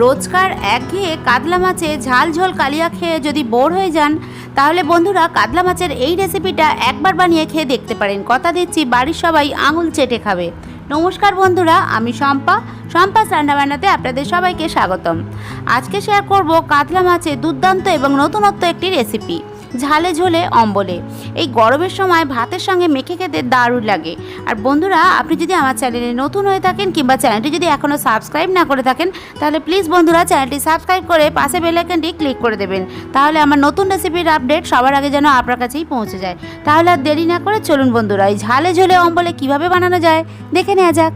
রোজকার একঘেয়ে কাতলা মাছে ঝাল ঝোল কালিয়া খেয়ে যদি বোর হয়ে যান, তাহলে বন্ধুরা কাতলা মাছের এই রেসিপিটা একবার বানিয়ে খেয়ে দেখতে পারেন। কথা দিচ্ছি বাড়ির সবাই আঙুল চেটে খাবে। নমস্কার বন্ধুরা, আমি সম্পাস রান্নাবান্নাতে আপনাদের সবাইকে স্বাগতম। আজকে শেয়ার করব কাতলা মাছের দুর্দান্ত এবং নতুনত্ব একটি রেসিপি, ঝালে ঝোলে অম্বলে। এই গরমের সময় ভাতের সঙ্গে মেখে খেতে দারুণ লাগে। আর বন্ধুরা, আপনি যদি আমার চ্যানেলে নতুন হয়ে থাকেন কিংবা চ্যানেলটি যদি এখনও সাবস্ক্রাইব না করে থাকেন, তাহলে প্লিজ বন্ধুরা চ্যানেলটি সাবস্ক্রাইব করে পাশে বেল আইকনটি ক্লিক করে দেবেন। তাহলে আমার নতুন রেসিপির আপডেট সবার আগে যেন আপনার কাছেই পৌঁছে যায়। তাহলে আর দেরি না করে চলুন বন্ধুরা, এই ঝালে ঝোলে অম্বলে কীভাবে বানানো যায় দেখে নেওয়া যাক।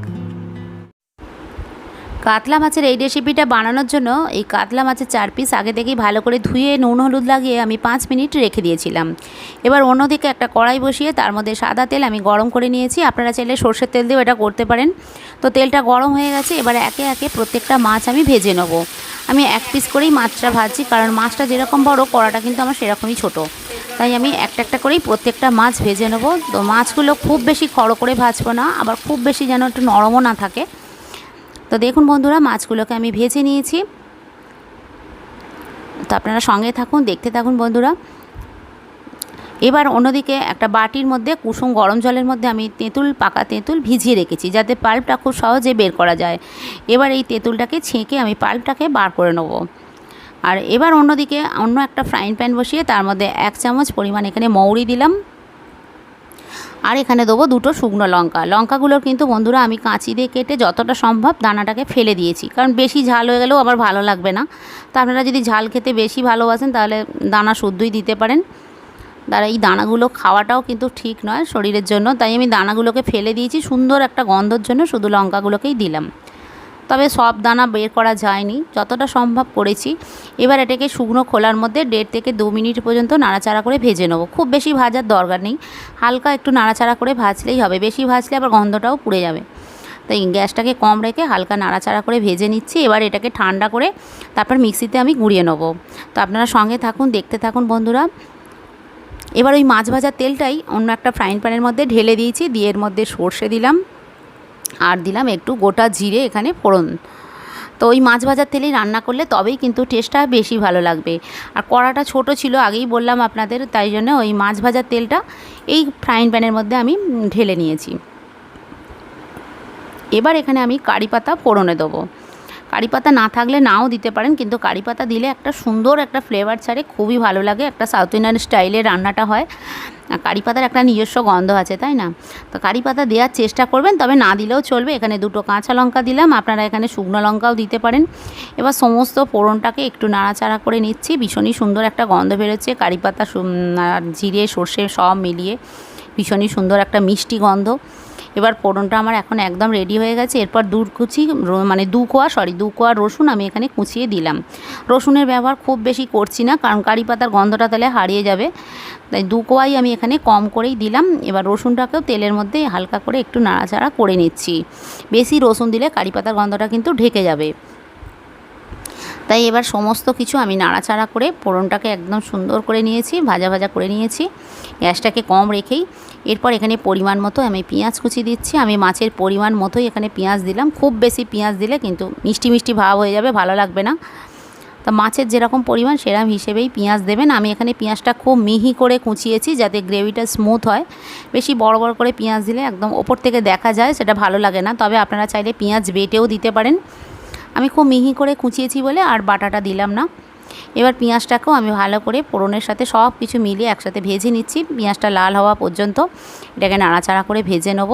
কাতলা মাছের এই রেসিপিটা বানানোর জন্য এই কাতলা মাছের 4 পিস আগে থেকেই ভালো করে ধুয়ে নুন হলুদ লাগিয়ে আমি 5 মিনিট রেখে দিয়েছিলাম। এবার অন্যদিকে একটা কড়াই বসিয়ে তার মধ্যে সাদা তেল আমি গরম করে নিয়েছি। আপনারা চাইলে সর্ষের তেল দিয়েও এটা করতে পারেন। তো তেলটা গরম হয়ে গেছে, এবার একে একে প্রত্যেকটা মাছ আমি ভেজে নেব। আমি 1 পিস করেই মাছটা ভাজছি, কারণ মাছটা যেরকম বড়, কড়াটা কিন্তু আমার সেরকমই ছোট। তাই আমি একটা একটা করেই প্রত্যেকটা মাছ ভেজে নেব। তো মাছগুলো খুব বেশি খড়ো করে ভাজবো না, আবার খুব বেশি যেন একটু নরমও না থাকে। তো দেখুন বন্ধুরা, মাছগুলোকে আমি ভেজে নিয়েছি। তো আপনারা সঙ্গে থাকুন, দেখতে থাকুন বন্ধুরা। এবার অন্যদিকে একটা বাটির মধ্যে কুসুম গরম জলের মধ্যে আমি পাকা তেঁতুল ভিজিয়ে রেখেছি, যাতে পাল্পটা খুব সহজে বের করা যায়। এবার এই তেঁতুলটাকে ছেঁকে আমি পাল্পটাকে বার করে নেব। আর এবার অন্যদিকে অন্য একটা ফ্রাইং প্যান বসিয়ে তার মধ্যে 1 চামচ পরিমাণ এখানে মৌরি দিলাম। আর এখানে দেবো 2টো শুকনো লঙ্কা। লঙ্কাগুলোর কিন্তু বন্ধুরা আমি কাঁচি দিয়ে কেটে যতটা সম্ভব দানাটাকে ফেলে দিয়েছি, কারণ বেশি ঝাল হয়ে গেলেও আবার ভালো লাগবে না। তো আপনারা যদি ঝাল খেতে বেশি ভালোবাসেন তাহলে দানা শুদ্ধই দিতে পারেন। এই দানাগুলো খাওয়াটাও কিন্তু ঠিক নয় শরীরের জন্য, তাই আমি দানাগুলোকে ফেলে দিয়েছি। সুন্দর একটা গন্ধর জন্য শুধু লঙ্কাগুলোকেই দিলাম। তবে সব দানা বের করা যায়নি, যতটা সম্ভব করেছি। এবার এটাকে শুকনো খোলার মধ্যে 1.5 থেকে 2 মিনিট পর্যন্ত নাড়াচাড়া করে ভেজে নেবো। খুব বেশি ভাজার দরকার নেই, হালকা একটু নাড়াচাড়া করে ভাজলেই হবে। বেশি ভাজলে আবার গন্ধটাও পুড়ে যাবে। তাই গ্যাসটাকে কম রেখে হালকা নাড়াচাড়া করে ভেজে নিচ্ছি। এবার এটাকে ঠান্ডা করে তারপর মিক্সিতে আমি গুঁড়িয়ে নেবো। তো আপনারা সঙ্গে থাকুন, দেখতে থাকুন বন্ধুরা। এবার ওই মাছ ভাজার তেলটাই অন্য একটা ফ্রাইং প্যানের মধ্যে ঢেলে দিয়েছি, দিয়ে এর মধ্যে সর্ষে দিলাম আর দিলাম একটু গোটা জিরে এখানে ফোড়ন। তো ওই মাছ ভাজার তেলেই রান্না করলে তবেই কিন্তু টেস্টটা বেশি ভালো লাগবে। আর কড়াটা ছোট ছিল, আগেই বললাম আপনাদের, তাই জন্য ওই মাছ ভাজার তেলটা এই ফ্রাইং প্যানের মধ্যে আমি ঢেলে নিয়েছি। এবার এখানে আমি কারি পাতা ফোড়নে দেবো। কারি পাতা না থাকলে নাও দিতে পারেন, কিন্তু কারি পাতা দিলে একটা সুন্দর একটা ফ্লেভার ছাড়ে, খুবই ভালো লাগে। একটা সাউথ ইন্ডিয়ান স্টাইলে রান্নাটা হয়। কারি পাতার একটা নিজস্ব গন্ধ আছে, তাই না? তো কারি পাতা দেওয়ার চেষ্টা করবেন, তবে না দিলেও চলবে। এখানে 2টো কাঁচা লঙ্কা দিলাম, আপনারা এখানে শুকনো লঙ্কাও দিতে পারেন। এবার সমস্ত ফোড়নটাকে একটু নাড়াচাড়া করে নিচ্ছি। ভীষণই সুন্দর একটা গন্ধ বেরোচ্ছে, কারি পাতা আর জিরে সর্ষে সব মিলিয়ে ভীষণই সুন্দর একটা মিষ্টি গন্ধ। এবার ফোড়নটা আমার এখন একদম রেডি হয়ে গেছে। এরপর 2 কোয়া রসুন আমি এখানে কুচিয়ে দিলাম। রসুনের ব্যবহার খুব বেশি করছি না, কারণ কারি পাতার গন্ধটা তাহলে হারিয়ে যাবে। তাই 2 কোয়াই আমি এখানে কম করেই দিলাম। এবার রসুনটাকেও তেলের মধ্যে হালকা করে একটু নাড়াচাড়া করে নিচ্ছি। বেশি রসুন দিলে কারি পাতার গন্ধটা কিন্তু ঢেকে যাবে। তাই এবার সমস্ত কিছু আমি নাড়াচাড়া করে ফোড়নটাকে একদম সুন্দর করে নিয়েছি, ভাজা ভাজা করে নিয়েছি, গ্যাসটাকে কম রেখেই। এরপর এখানে পরিমাণ মতো আমি পেঁয়াজ কুচি দিচ্ছি। আমি মাছের পরিমাণ মতোই এখানে পেঁয়াজ দিলাম। খুব বেশি পেঁয়াজ দিলে কিন্তু মিষ্টি মিষ্টি ভাব হয়ে যাবে, ভালো লাগবে না। তো মাছের যেরকম পরিমাণ সেরকম হিসেবেই পেঁয়াজ দেবেন। আমি এখানে পেঁয়াজটা খুব মিহি করে কুচিয়েছি, যাতে গ্রেভিটা স্মুথ হয়। বেশি বড় বড় করে পেঁয়াজ দিলে একদম ওপর থেকে দেখা যায়, সেটা ভালো লাগে না। তবে আপনারা চাইলে পেঁয়াজ বেটেও দিতে পারেন। আমি খুব মিহি করে কুচিয়েছি বলে আর বাটাটা দিলাম না। এবার পেঁয়াজটাকেও আমি ভালো করে ফোড়নের সাথে সব কিছু মিলিয়ে একসাথে ভেজে নিচ্ছি, পেঁয়াজটা লাল হওয়া পর্যন্ত এটাকে নাড়াচাড়া করে ভেজে নেব।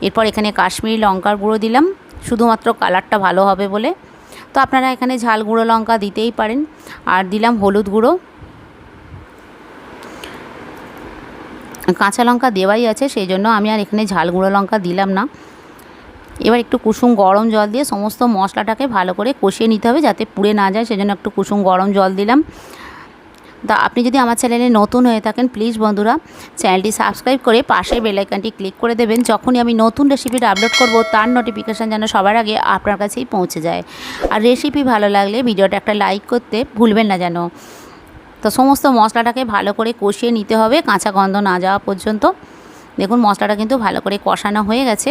এরপর এখানে কাশ্মীরি লঙ্কার গুঁড়ো দিলাম, শুধুমাত্র কালারটা ভালো হবে বলে। তো আপনারা এখানে ঝাল গুঁড়ো লঙ্কা দিতেই পারেন। আর দিলাম হলুদ গুঁড়ো। কাঁচা লঙ্কা দেওয়াই আছে, সেই জন্য আমি আর এখানে ঝাল গুঁড়ো লঙ্কা দিলাম না। এবার একটু কুসুম গরম জল দিয়ে সমস্ত মশলাটাকে ভালো করে কষিয়ে নিতে হবে, যাতে পুড়ে না যায়, সেজন্য একটু কুসুম গরম জল দিলাম। তা আপনি যদি আমার চ্যানেলে নতুন হয়ে থাকেন, প্লিজ বন্ধুরা চ্যানেলটি সাবস্ক্রাইব করে পাশে বেল আইকনটি ক্লিক করে দেবেন। যখনই আমি নতুন রেসিপিটা আপলোড করব, তার নোটিফিকেশান যেন সবার আগে আপনার কাছেই পৌঁছে যায়। আর রেসিপি ভালো লাগলে ভিডিওটা একটা লাইক করতে ভুলবেন না যেন। তো সমস্ত মশলাটাকে ভালো করে কষিয়ে নিতে হবে, কাঁচা গন্ধ না যাওয়া পর্যন্ত। দেখুন মশলাটা কিন্তু ভালো করে কষানো হয়ে গেছে।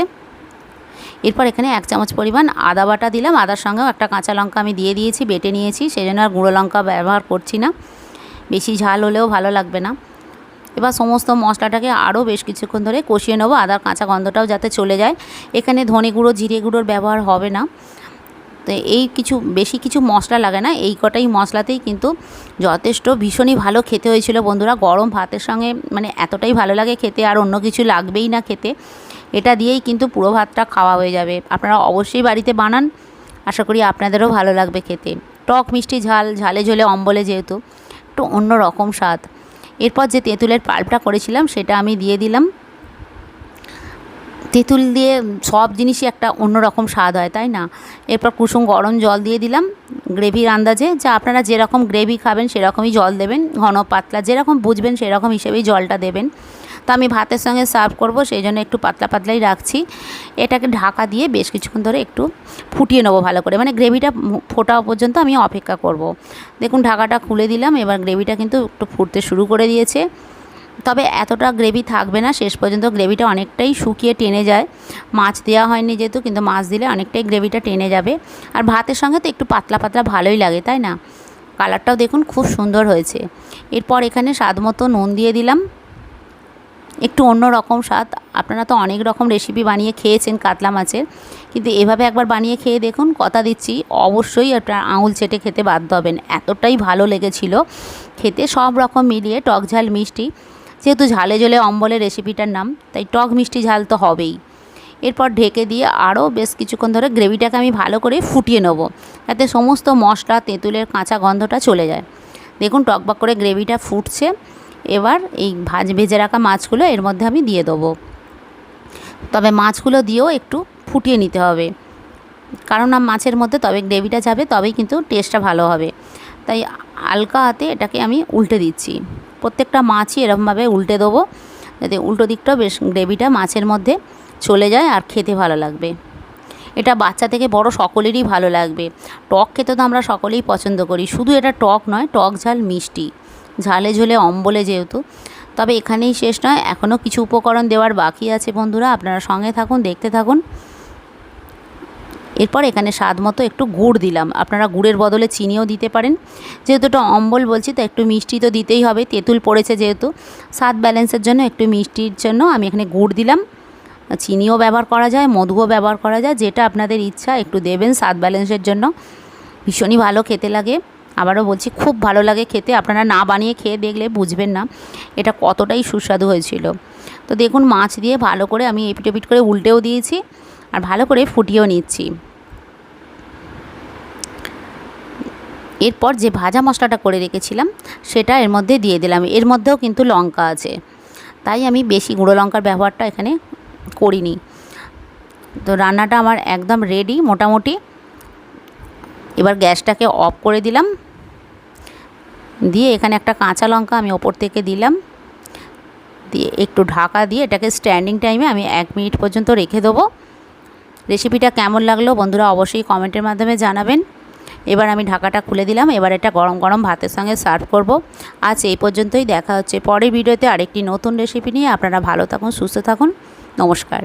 এরপর এখানে 1 চামচ পরিমাণ আদা বাটা দিলাম, আদার সঙ্গেও একটা কাঁচা লঙ্কা আমি দিয়ে দিয়েছি, বেটে নিয়েছি, সেই জন্য আর গুঁড়ো লঙ্কা ব্যবহার করছি না, বেশি ঝাল হলেও ভালো লাগবে না। এবার সমস্ত মশলাটাকে আরও বেশ কিছুক্ষণ ধরে কষিয়ে নেবো, আদার কাঁচা গন্ধটাও যাতে চলে যায়। এখানে ধনে গুঁড়ো জিরে গুঁড়োর ব্যবহার হবে না, তো এই বেশি কিছু মশলা লাগে না, এই কটাই মশলাতেই কিন্তু যথেষ্ট ভীষণই ভালো খেতে হয়েছিল বন্ধুরা। গরম ভাতের সঙ্গে মানে এতটাই ভালো লাগে খেতে, আর অন্য কিছু লাগবেই না খেতে, এটা দিয়েই কিন্তু পুরো ভাতটা খাওয়া হয়ে যাবে। আপনারা অবশ্যই বাড়িতে বানান, আশা করি আপনাদেরও ভালো লাগবে খেতে। টক মিষ্টি ঝাল, ঝালে ঝোলে অম্বলে যেহেতু একটু অন্য রকম স্বাদ। এরপর যে তেঁতুলের পাল্পটা করেছিলাম সেটা আমি দিয়ে দিলাম। তেঁতুল দিয়ে সব জিনিসই একটা অন্যরকম স্বাদ হয়, তাই না? এরপর কুসুম গরম জল দিয়ে দিলাম গ্রেভির আন্দাজে, যা আপনারা যেরকম গ্রেভি খাবেন সেরকমই জল দেবেন, ঘন পাতলা যেরকম বুঝবেন সেরকম হিসেবেই জলটা দেবেন। তো আমি ভাতের সঙ্গে সার্ভ করব, সেই জন্য একটু পাতলা পাতলাই রাখছি। এটাকে ঢাকা দিয়ে বেশ কিছুক্ষণ ধরে একটু ফুটিয়ে নেবো ভালো করে, মানে গ্রেভিটা ফোটা পর্যন্ত আমি অপেক্ষা করব। দেখুন ঢাকাটা খুলে দিলাম, এবার গ্রেভিটা কিন্তু একটু ফুটতে শুরু করে দিয়েছে। তবে এতটা গ্রেভি থাকবে না, শেষ পর্যন্ত গ্রেভিটা অনেকটাই শুকিয়ে টেনে যায়। মাছ দেওয়া হয়নি যেহেতু, কিন্তু মাছ দিলে অনেকটাই গ্রেভিটা টেনে যাবে। আর ভাতের সঙ্গে তো একটু পাতলা পাতলা ভালোই লাগে, তাই না? কালারটাও দেখুন খুব সুন্দর হয়েছে। এরপর এখানে স্বাদ মতো নুন দিয়ে দিলাম, একটু অন্য রকম স্বাদ। আপনারা তো অনেক রকম রেসিপি বানিয়ে খেয়েছেন কাতলা মাছের, কিন্তু এভাবে একবার বানিয়ে খেয়ে দেখুন, কথা দিচ্ছি অবশ্যই আপনার আঙুল চেটে খেতে বাধ্য হবেন, এতটাই ভালো লেগেছিল খেতে। সব রকম মিলিয়ে টক ঝাল মিষ্টি, যেহেতু ঝালে ঝোলে অম্বলের রেসিপিটার নাম, তাই টক মিষ্টি ঝাল তো হবেই। এরপর ঢেকে দিয়ে আরও বেশ কিছুক্ষণ ধরে গ্রেভিটাকে আমি ভালো করে ফুটিয়ে নেবো, যাতে সমস্ত মশলা তেঁতুলের কাঁচা গন্ধটা চলে যায়। দেখুন টকবক করে গ্রেভিটা ফুটছে। এবার এই ভেজে রাখা মাছগুলো এর মধ্যে আমি দিয়ে দেবো, তবে মাছগুলো দিয়েও একটু ফুটিয়ে নিতে হবে, কারণ মাছের মধ্যে তবে গ্রেভিটা যাবে, তবেই কিন্তু টেস্টটা ভালো হবে। তাই হালকা হাতে এটাকে আমি উল্টে দিচ্ছি, প্রত্যেকটা মাছই এরকমভাবে উল্টে দেবো, যাতে উল্টো দিকটাও বেশ গ্রেভিটা মাছের মধ্যে চলে যায় আর খেতে ভালো লাগবে। এটা বাচ্চা থেকে বড় সকলেরই ভালো লাগবে। টক খেতে তো আমরা সকলেই পছন্দ করি, শুধু এটা টক নয়, টক ঝাল মিষ্টি, ঝালে ঝোলে অম্বলে যেহেতু। তবে এখানেই শেষ নয়, এখনও কিছু উপকরণ দেওয়ার বাকি আছে বন্ধুরা, আপনারা সঙ্গে থাকুন, দেখতে থাকুন। এরপর এখানে স্বাদ মতো একটু গুড় দিলাম, আপনারা গুড়ের বদলে চিনিও দিতে পারেন। যেহেতু এটা অম্বল বলছি, তো একটু মিষ্টি তো দিতেই হবে, তেঁতুল পড়েছে যেহেতু, স্বাদ ব্যালেন্সের জন্য একটু মিষ্টির জন্য আমি এখানে গুড় দিলাম। চিনিও ব্যবহার করা যায়, মধুও ব্যবহার করা যায়, যেটা আপনাদের ইচ্ছা একটু দেবেন স্বাদ ব্যালেন্সের জন্য। ভীষণই ভালো খেতে লাগে, আবারও বলছি খুব ভালো লাগে খেতে। আপনারা না বানিয়ে খেয়ে দেখলে বুঝবেন না এটা কতটাই সুস্বাদু হয়েছিল। তো দেখুন মাছ দিয়ে ভালো করে আমি এপিট ওপিট করে উল্টেও দিয়েছি, আর ভালো করে ফুটিয়েও নিচ্ছি। এরপর যে ভাজা মশলাটা করে রেখেছিলাম সেটা এর মধ্যে দিয়ে দিলাম। এর মধ্যেও কিন্তু লঙ্কা আছে, তাই আমি বেশি গুঁড়ো লঙ্কার ব্যবহারটা এখানে করিনি। তো রান্নাটা আমার একদম রেডি মোটামুটি। এবার গ্যাসটাকে অফ করে দিলাম, দিয়ে এখানে একটা কাঁচা লঙ্কা আমি ওপর থেকে দিলাম, দিয়ে একটু ঢাকা দিয়ে এটাকে স্ট্যান্ডিং টাইমে আমি 1 মিনিট পর্যন্ত রেখে দেবো। রেসিপিটা কেমন লাগলো বন্ধুরা অবশ্যই কমেন্টের মাধ্যমে জানাবেন। এবার আমি ঢাকাটা খুলে দিলাম, এবার এটা গরম গরম ভাতের সঙ্গে সার্ভ করব। আজ এই পর্যন্তই, দেখা হচ্ছে পরের ভিডিওতে আরেকটি নতুন রেসিপি নিয়ে। আপনারা ভালো থাকুন, সুস্থ থাকুন, নমস্কার।